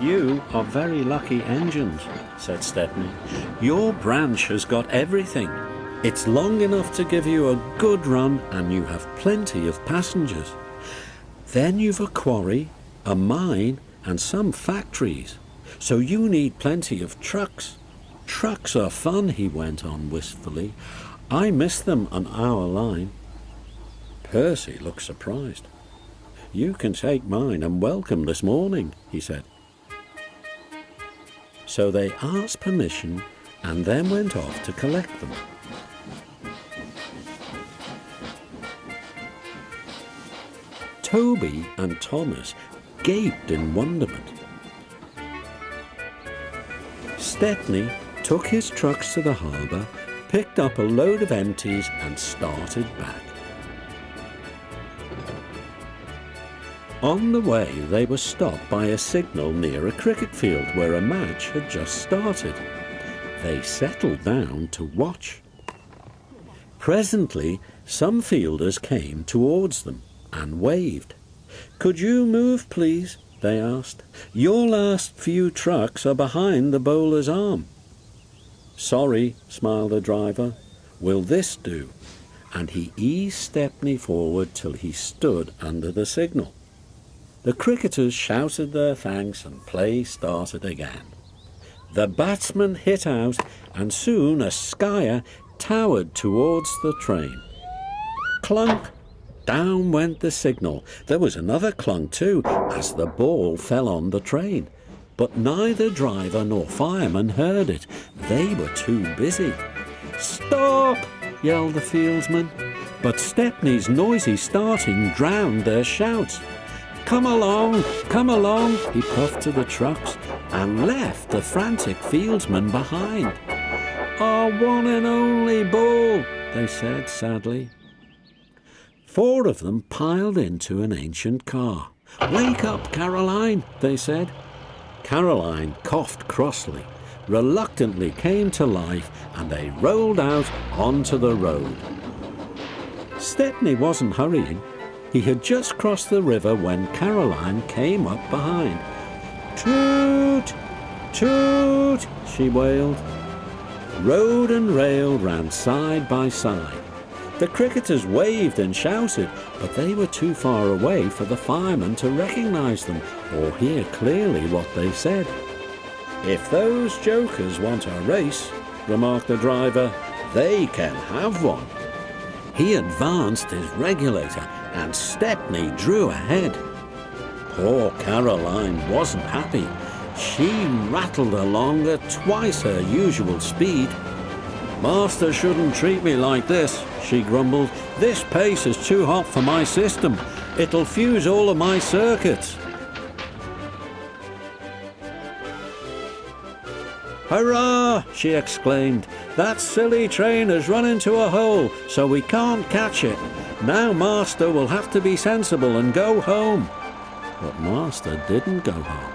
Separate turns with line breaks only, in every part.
You are very lucky engines, said Stepney. Your branch has got everything. It's long enough to give you a good run and you have plenty of passengers. Then you've a quarry, a mine and some factories. So you need plenty of trucks. Trucks are fun, he went on wistfully. I miss them on our line. Percy looked surprised. You can take mine and welcome this morning, he said. So they asked permission and then went off to collect them. Toby and Thomas gaped in wonderment. Stepney took his trucks to the harbour, picked up a load of empties and started back. On the way they were stopped by a signal near a cricket field where a match had just started. They settled down to watch. Presently some fielders came towards them and waved. Could you move, please? They asked. Your last few trucks are behind the bowler's arm. Sorry, smiled the driver. Will this do? And he eased Stepney forward till he stood under the signal. The cricketers shouted their thanks and play started again. The batsman hit out and soon a skyer towered towards the train. Clunk! Down went the signal. There was another clunk too, as the ball fell on the train. But neither driver nor fireman heard it. They were too busy. Stop! Yelled the fieldsman. But Stepney's noisy starting drowned their shouts. Come along, he puffed to the trucks and left the frantic fieldsman behind. Our one and only ball, they said sadly. 4 of them piled into an ancient car. Wake up, Caroline, they said. Caroline coughed crossly, reluctantly came to life, and they rolled out onto the road. Stepney wasn't hurrying. He had just crossed the river when Caroline came up behind. Toot! Toot! She wailed. Road and rail ran side by side. The cricketers waved and shouted, but they were too far away for the firemen to recognise them or hear clearly what they said. If those jokers want a race, remarked the driver, they can have one. He advanced his regulator and Stepney drew ahead. Poor Caroline wasn't happy. She rattled along at twice her usual speed. Master shouldn't treat me like this, she grumbled. This pace is too hot for my system. It'll fuse all of my circuits. Hurrah! She exclaimed. That silly train has run into a hole, so we can't catch it. Now Master will have to be sensible and go home. But Master didn't go home.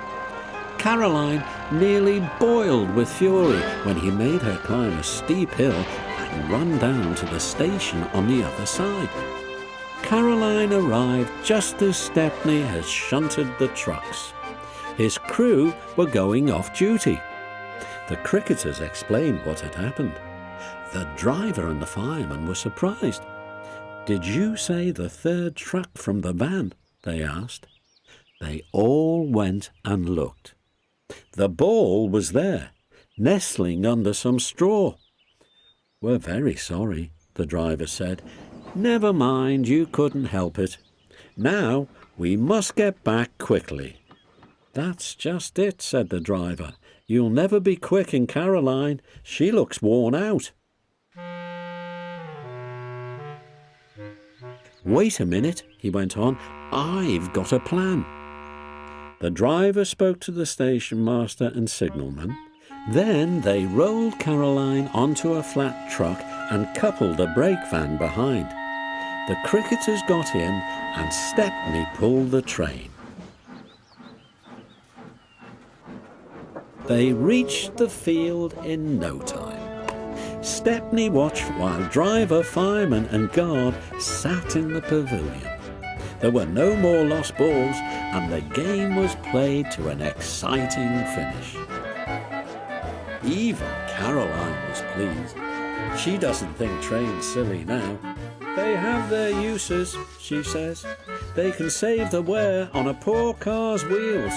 Caroline nearly boiled with fury when he made her climb a steep hill and run down to the station on the other side. Caroline arrived just as Stepney had shunted the trucks. His crew were going off duty. The cricketers explained what had happened. The driver and the fireman were surprised. Did you say the 3rd truck from the van? They asked. They all went and looked. The ball was there, nestling under some straw. We're very sorry, the driver said. Never mind, you couldn't help it. Now we must get back quickly. That's just it, said the driver. You'll never be quick in Caroline. She looks worn out. Wait a minute, he went on. I've got a plan. The driver spoke to the station master and signalman. Then they rolled Caroline onto a flat truck and coupled a brake van behind. The cricketers got in and Stepney pulled the train. They reached the field in no time. Stepney watched while driver, fireman and guard sat in the pavilion. There were no more lost balls, and the game was played to an exciting finish. Even Caroline was pleased. She doesn't think trains silly now. They have their uses, she says. They can save the wear on a poor car's wheels.